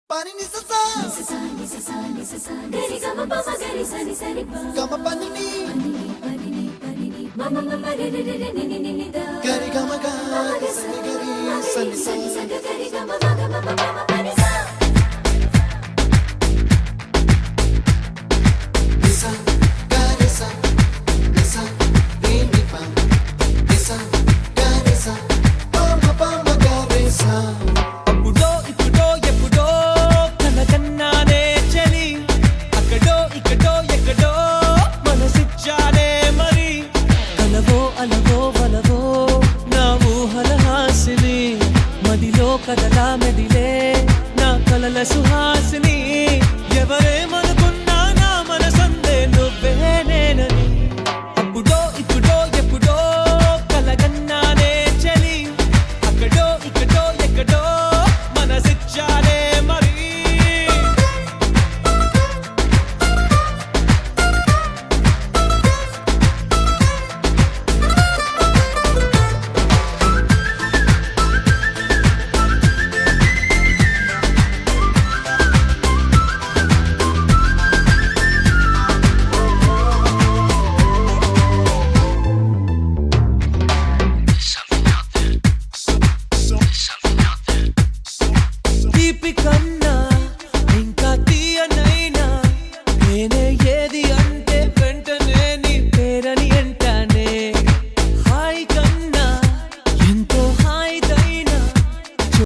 pani ni sa sa gari ga ma pa ma gari sa ni pa ga ma pa ni ma ma ma re re re ni ni da gari ga ma ga sa ni gari sa ni sa gari ga ma ga ma ma pa ni sa ni sa gari sa ni sa ni pa ni sa gari sa pa ma gari sa కదలా మెదిలే నా కలల సుహాసిని